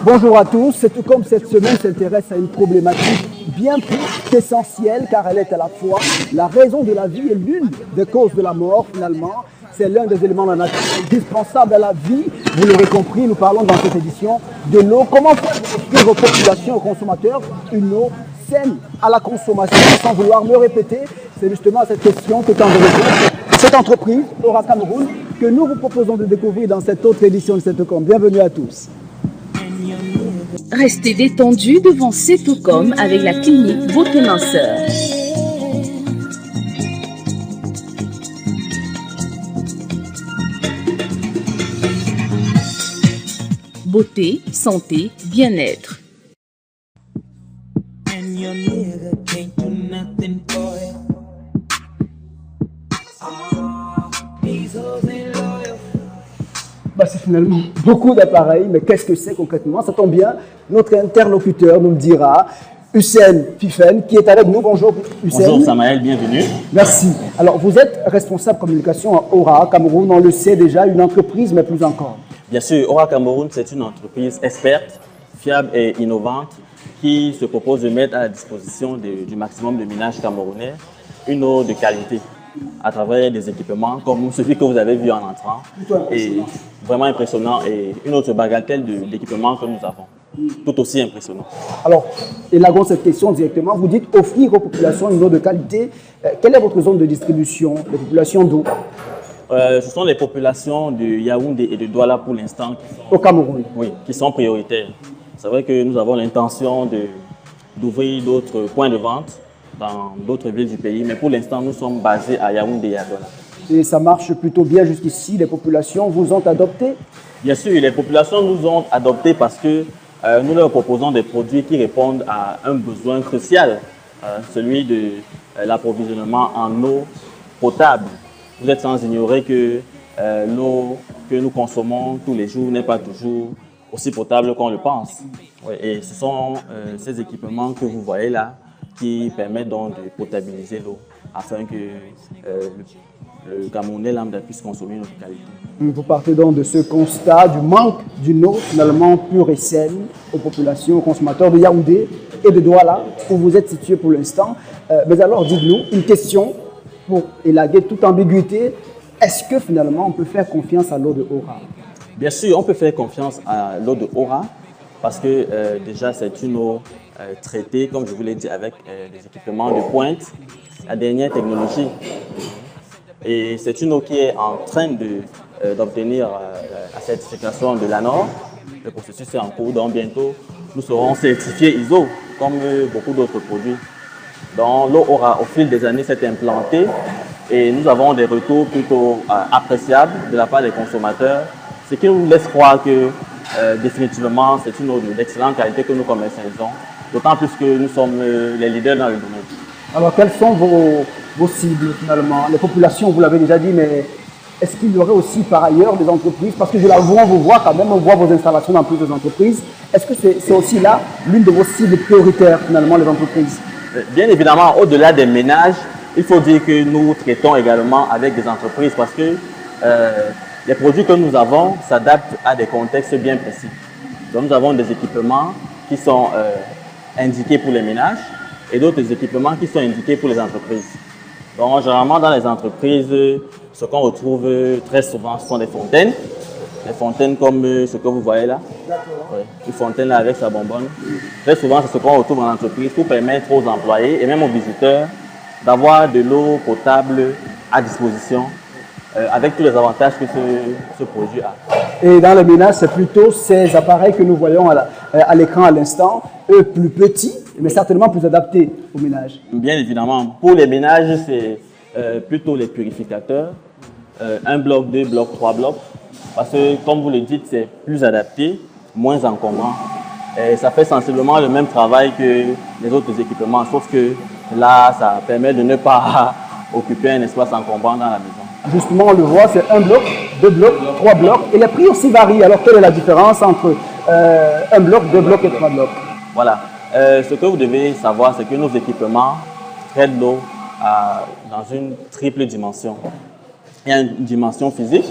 Bonjour à tous, tout comme cette semaine s'intéresse à une problématique bien plus essentielle car elle est à la fois la raison de la vie et l'une des causes de la mort finalement. C'est l'un des éléments de la nature indispensables à la vie. Vous l'aurez compris, nous parlons dans cette édition de l'eau. Comment faire pour offrir aux populations, aux consommateurs, une eau saine à la consommation sans vouloir me répéter? C'est justement à cette question que tente de répondre cette entreprise, Ora Cameroun, que nous vous proposons de découvrir dans cette autre édition de Setocom. Bienvenue à tous. Restez détendus devant Setocom avec la clinique Beauté Minceur. Beauté, santé, bien-être. C'est finalement beaucoup d'appareils, mais qu'est-ce que c'est concrètement? Ça tombe bien, notre interlocuteur nous le dira, Hussein Fifen, qui est avec nous. Bonjour Hussein. Bonjour Samaël, bienvenue. Merci. Alors vous êtes responsable communication à Ora Cameroun, on le sait déjà, une entreprise, mais plus encore. Bien sûr, Ora Cameroun, c'est une entreprise experte, fiable et innovante qui se propose de mettre à la disposition du maximum de ménages camerounais une eau de qualité à travers des équipements comme celui que vous avez vu en entrant. Et vraiment impressionnant et une autre bagatelle d'équipements que nous avons, tout aussi impressionnant. Alors, élaguons cette question directement. Vous dites offrir aux populations une eau de qualité. Quelle est votre zone de distribution, les populations d'eau? Ce sont les populations de Yaoundé et de Douala pour l'instant. Au Cameroun? Oui, qui sont prioritaires. C'est vrai que nous avons l'intention d'ouvrir d'autres points de vente dans d'autres villes du pays, mais pour l'instant, nous sommes basés à Yaoundé et à Douala. Et ça marche plutôt bien jusqu'ici, les populations vous ont adopté? Bien sûr, les populations nous ont adoptés parce que nous leur proposons des produits qui répondent à un besoin crucial, celui de l'approvisionnement en eau potable. Vous êtes sans ignorer que l'eau que nous consommons tous les jours n'est pas toujours aussi potable qu'on le pense. Oui, et ce sont ces équipements que vous voyez là qui permettent donc de potabiliser l'eau afin que le Camerounais lambda puisse consommer une eau de qualité. Vous partez donc de ce constat du manque d'une eau finalement pure et saine aux populations, aux consommateurs de Yaoundé et de Douala, où vous êtes situé pour l'instant. Mais alors, dites-nous, une question pour élaguer toute ambiguïté. Est-ce que finalement on peut faire confiance à l'eau de Ora? Bien sûr, on peut faire confiance à l'eau de Ora parce que déjà c'est une eau traitée, comme je vous l'ai dit, avec des équipements de pointe, la dernière technologie. Et c'est une eau qui est en train d'obtenir la certification de l'ANOR. Le processus est en cours, donc bientôt nous serons certifiés ISO, comme beaucoup d'autres produits. Donc l'eau Ora, au fil des années, s'est implantée et nous avons des retours plutôt appréciables de la part des consommateurs, ce qui nous laisse croire que définitivement c'est une eau d'excellente qualité que nous commercialisons, d'autant plus que nous sommes les leaders dans le domaine. Alors quelles sont vos cibles finalement? Les populations, vous l'avez déjà dit, mais est-ce qu'il y aurait aussi par ailleurs des entreprises? Parce que je l'avoue, on vous voit quand même, on voit vos installations dans plusieurs entreprises. Est-ce que c'est aussi là l'une de vos cibles prioritaires finalement, les entreprises? Bien évidemment, au-delà des ménages, il faut dire que nous traitons également avec des entreprises parce que les produits que nous avons s'adaptent à des contextes bien précis. Donc nous avons des équipements qui sont indiqués pour les ménages et d'autres équipements qui sont indiqués pour les entreprises. Donc généralement dans les entreprises, ce qu'on retrouve très souvent, ce sont des fontaines. Des fontaines comme ce que vous voyez là. Ouais, une fontaine là avec sa bonbonne. Très souvent, c'est ce qu'on retrouve en entreprise pour permettre aux employés et même aux visiteurs d'avoir de l'eau potable à disposition avec tous les avantages que ce produit a. Et dans les ménages, c'est plutôt ces appareils que nous voyons à l'écran à l'instant, eux plus petits, mais certainement plus adaptés aux ménages. Bien évidemment. Pour les ménages, c'est plutôt les purificateurs. Un bloc, deux blocs, trois blocs. Parce que, comme vous le dites, c'est plus adapté, moins encombrant. Et ça fait sensiblement le même travail que les autres équipements, sauf que là, ça permet de ne pas occuper un espace encombrant dans la maison. Justement, on le voit, c'est un bloc, deux blocs, trois blocs. Et les prix aussi varient. Alors, quelle est la différence entre un bloc, deux blocs et trois blocs? Voilà. Ce que vous devez savoir, c'est que nos équipements traitent l'eau dans une triple dimension. Il y a une dimension physique,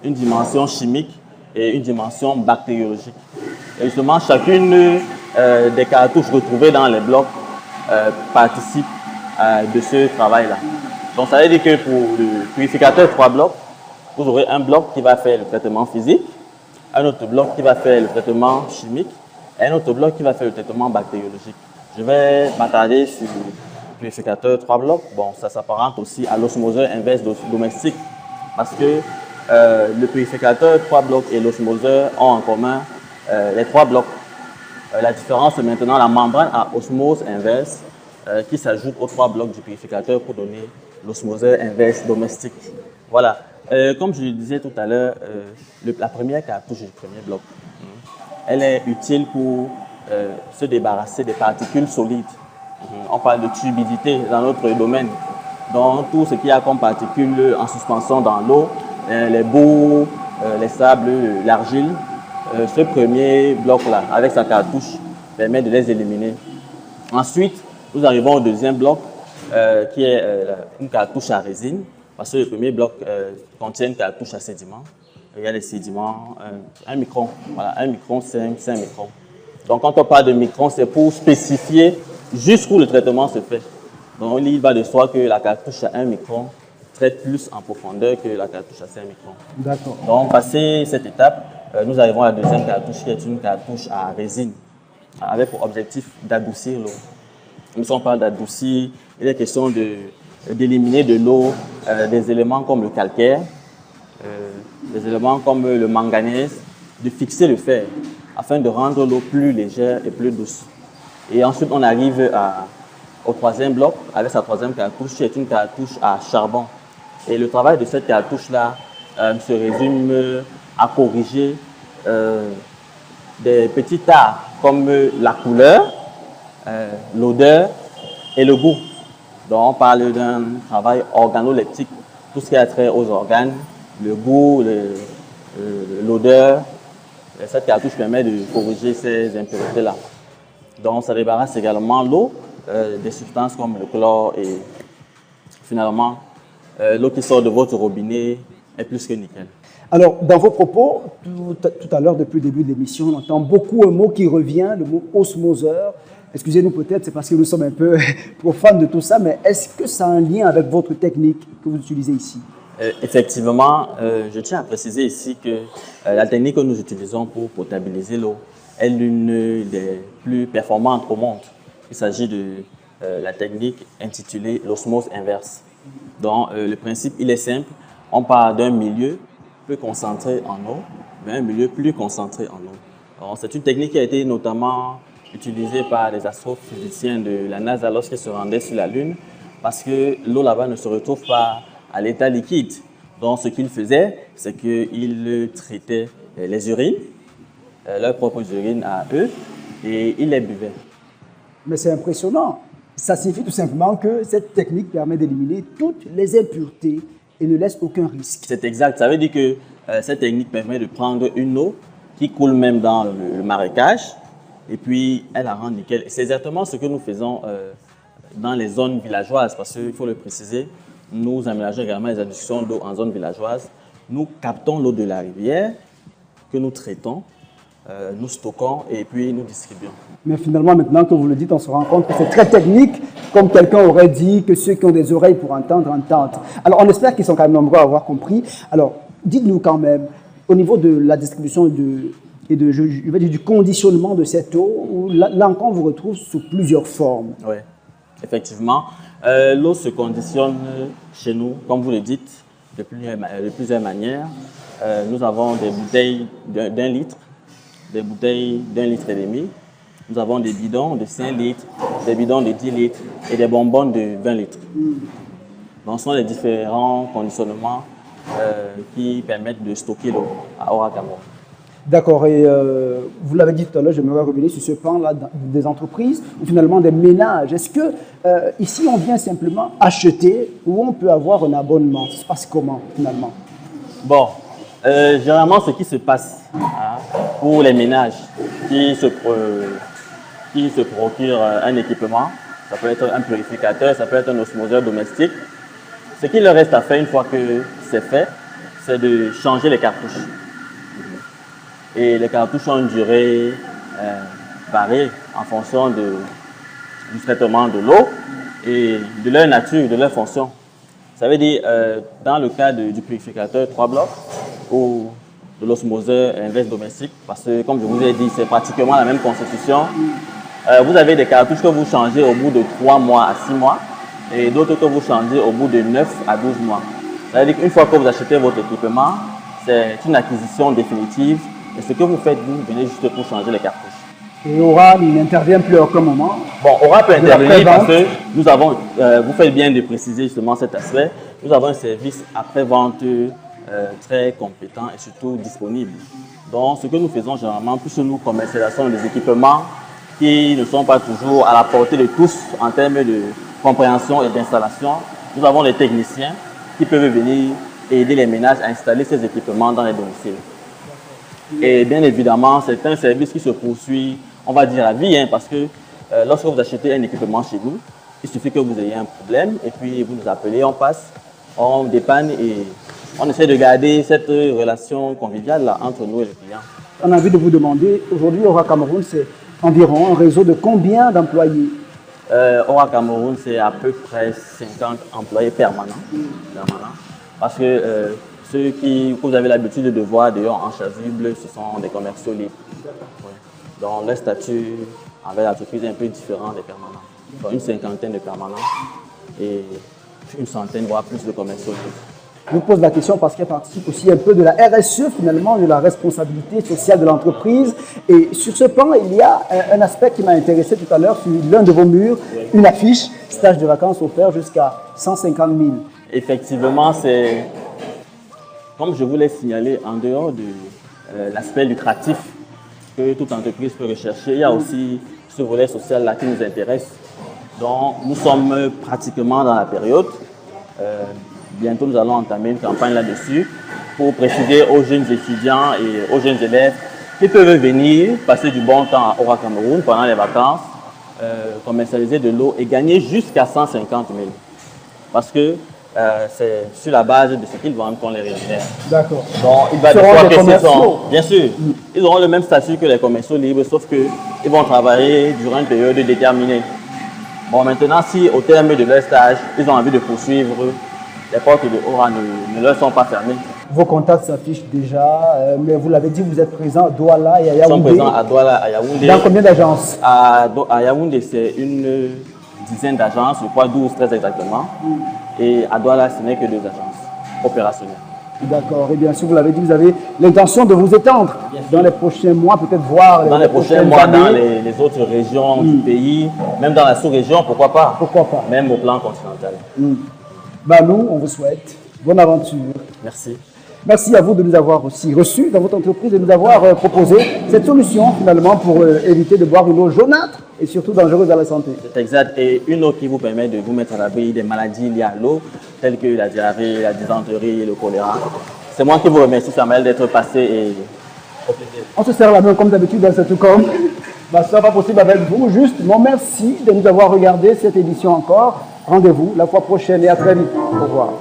une dimension chimique et une dimension bactériologique. Et justement, chacune des cartouches retrouvées dans les blocs participe de ce travail-là. Donc, ça veut dire que pour le purificateur 3 blocs, vous aurez un bloc qui va faire le traitement physique, un autre bloc qui va faire le traitement chimique et un autre bloc qui va faire le traitement bactériologique. Je vais m'attarder sur le purificateur 3 blocs. Bon, ça s'apparente aussi à l'osmoseur inverse domestique parce que le purificateur 3 blocs et l'osmoseur ont en commun les 3 blocs. La différence, c'est maintenant la membrane à osmose inverse qui s'ajoute aux 3 blocs du purificateur pour donner l'osmoseur inverse domestique. Voilà. Comme je le disais tout à l'heure, la première cartouche du premier bloc, elle est utile pour se débarrasser des particules solides. On parle de turbidité dans notre domaine. Donc, tout ce qu'il y a comme particules en suspension dans l'eau, les boues, les sables, l'argile, ce premier bloc-là, avec sa cartouche, permet de les éliminer. Ensuite, nous arrivons au deuxième bloc, qui est une cartouche à résine, parce que le premier bloc contient une cartouche à sédiments. Il y a des sédiments, 1 micron, voilà, 1 micron, 5 microns. Donc, quand on parle de micron, c'est pour spécifier jusqu'où le traitement se fait. Donc, il va de soi que la cartouche à 1 micron traite plus en profondeur que la cartouche à 5 microns. D'accord. Donc, passé cette étape, nous arrivons à la deuxième cartouche qui est une cartouche à résine, avec pour objectif d'adoucir l'eau. Même si on parle d'adoucir, il est question d'éliminer de l'eau des éléments comme le calcaire, des éléments comme le manganèse, de fixer le fer afin de rendre l'eau plus légère et plus douce. Et ensuite, on arrive au troisième bloc avec sa troisième cartouche qui est une cartouche à charbon. Et le travail de cette cartouche-là se résume à corriger des petits tares comme la couleur, l'odeur et le goût. Donc, on parle d'un travail organoleptique, tout ce qui a trait aux organes, le goût, l'odeur. Cette cartouche permet de corriger ces impuretés-là. Donc, ça débarrasse également l'eau des substances comme le chlore et finalement, l'eau qui sort de votre robinet est plus que nickel. Alors, dans vos propos, tout à l'heure, depuis le début de l'émission, on entend beaucoup un mot qui revient, le mot osmoseur. Excusez-nous peut-être, c'est parce que nous sommes un peu profanes de tout ça, mais est-ce que ça a un lien avec votre technique que vous utilisez ici? Effectivement, je tiens à préciser ici que la technique que nous utilisons pour potabiliser l'eau est l'une des plus performantes au monde. Il s'agit de la technique intitulée l'osmose inverse. Donc, le principe, il est simple. On part d'un milieu peu concentré en eau vers un milieu plus concentré en eau. C'est une technique qui a été notamment utilisée par les astrophysiciens de la NASA lorsqu'ils se rendaient sur la Lune parce que l'eau là-bas ne se retrouve pas à l'état liquide. Donc, ce qu'ils faisaient, c'est qu'ils traitaient les urines, leurs propres urines à eux, et ils les buvaient. Mais c'est impressionnant. Ça signifie tout simplement que cette technique permet d'éliminer toutes les impuretés et ne laisse aucun risque. C'est exact. Ça veut dire que cette technique permet de prendre une eau qui coule même dans le marécage et puis elle la rend nickel. C'est exactement ce que nous faisons dans les zones villageoises parce qu'il faut le préciser, nous aménageons également les adductions d'eau en zone villageoise. Nous captons l'eau de la rivière que nous traitons, nous stockons et puis nous distribuons. Mais finalement, maintenant que vous le dites, on se rend compte que c'est très technique, comme quelqu'un aurait dit que ceux qui ont des oreilles pour entendre, entendent. Alors, on espère qu'ils sont quand même nombreux à avoir compris. Alors, dites-nous quand même, au niveau de la distribution du conditionnement de cette eau, là encore, on vous retrouve sous plusieurs formes. Oui, effectivement. L'eau se conditionne chez nous, comme vous le dites, de plusieurs manières. Nous avons des bouteilles d'1 litre, des bouteilles d'1,5 litre. Nous avons des bidons de 5 litres, des bidons de 10 litres et des bonbonnes de 20 litres. Donc, ce sont les différents conditionnements qui permettent de stocker l'eau à Oracamo. D'accord, et vous l'avez dit tout à l'heure, j'aimerais revenir sur ce pan-là des entreprises ou finalement des ménages. Est-ce que ici on vient simplement acheter ou on peut avoir un abonnement? Ça se passe comment finalement? Bon, généralement, ce qui se passe pour les ménages qui se procurent un équipement, ça peut être un purificateur, ça peut être un osmoseur domestique. Ce qu'il leur reste à faire une fois que c'est fait, c'est de changer les cartouches. Et les cartouches ont une durée variée en fonction du traitement de l'eau et de leur nature, de leur fonction. Ça veut dire, dans le cas du purificateur 3 blocs ou de l'osmoseur inverse domestique, parce que comme je vous ai dit, c'est pratiquement la même constitution. Vous avez des cartouches que vous changez au bout de 3 mois à 6 mois et d'autres que vous changez au bout de 9 à 12 mois. Ça veut dire qu'une fois que vous achetez votre équipement, c'est une acquisition définitive. Et ce que vous faites, vous venez juste pour changer les cartouches. Et Aura n'intervient plus à aucun moment? Bon, Aura peut intervenir parce que nous avons, vous faites bien de préciser justement cet aspect, nous avons un service après-vente très compétent et surtout disponible. Donc, ce que nous faisons généralement, plus nous commercialisons des équipements qui ne sont pas toujours à la portée de tous en termes de compréhension et d'installation, nous avons des techniciens qui peuvent venir aider les ménages à installer ces équipements dans les domiciles. Et bien évidemment, c'est un service qui se poursuit, on va dire à vie, parce que lorsque vous achetez un équipement chez nous, il suffit que vous ayez un problème et puis vous nous appelez, on passe, on dépanne et on essaie de garder cette relation conviviale là, entre nous et le client. On a envie de vous demander, aujourd'hui Aura Cameroun, c'est environ un réseau de combien d'employés? Aura Cameroun, c'est à peu près 50 employés permanents. Parce que ceux que vous avez l'habitude de voir dehors en chasuble, ce sont des commerciaux libres. Ouais. Donc leur statut avec l'entreprise est un peu différent des permanents. Donc une cinquantaine de permanents et une centaine, voire plus de commerciaux libres. Je vous pose la question parce qu'elle participe aussi un peu de la RSE, finalement, de la responsabilité sociale de l'entreprise. Et sur ce plan, il y a un aspect qui m'a intéressé tout à l'heure sur l'un de vos murs, une affiche, stage de vacances offert jusqu'à 150 000. Effectivement, c'est, comme je vous l'ai signalé, en dehors de l'aspect lucratif que toute entreprise peut rechercher, il y a aussi ce volet social là qui nous intéresse. Donc, nous sommes pratiquement dans la période. Bientôt, nous allons entamer une campagne là-dessus pour préciser aux jeunes étudiants et aux jeunes élèves qui peuvent venir passer du bon temps à Aura Cameroun pendant les vacances, commercialiser de l'eau et gagner jusqu'à 150 000. Parce que c'est sur la base de ce qu'ils vendent qu'on les rémunère. D'accord. Donc, il va de soi que ce sont, bien sûr, ils auront le même statut que les commerciaux libres, sauf qu'ils vont travailler durant une période déterminée. Bon, maintenant, si au terme de leur stage, ils ont envie de poursuivre, les portes de Aura ne leur sont pas fermées. Vos contacts s'affichent déjà, mais vous l'avez dit, vous êtes présent à Douala et à Yaoundé. Nous sommes présents à Douala, à Yaoundé. Dans combien d'agences? À Yaoundé, c'est une dizaine d'agences, je crois 12, très exactement. Et à Douala, ce n'est que 2 agences opérationnelles. D'accord. Et bien sûr, vous l'avez dit, vous avez l'intention de vous étendre dans les prochains mois, peut-être voir dans les prochains mois, dans les autres régions du pays, même dans la sous-région, pourquoi pas? Pourquoi pas? Même au plan continental. Nous, on vous souhaite bonne aventure. Merci. Merci à vous de nous avoir aussi reçus dans votre entreprise et de nous avoir proposé cette solution finalement pour éviter de boire une eau jaunâtre et surtout dangereuse à la santé. C'est exact. Et une eau qui vous permet de vous mettre à l'abri des maladies liées à l'eau, telles que la diarrhée, la dysenterie et le choléra. C'est moi qui vous remercie, Samuel, d'être passé et au plaisir. On se serre la main comme d'habitude dans cette com. Ce sera pas possible avec vous. Juste, mon merci de nous avoir regardé cette édition encore. Rendez-vous la fois prochaine et à très vite. Au revoir.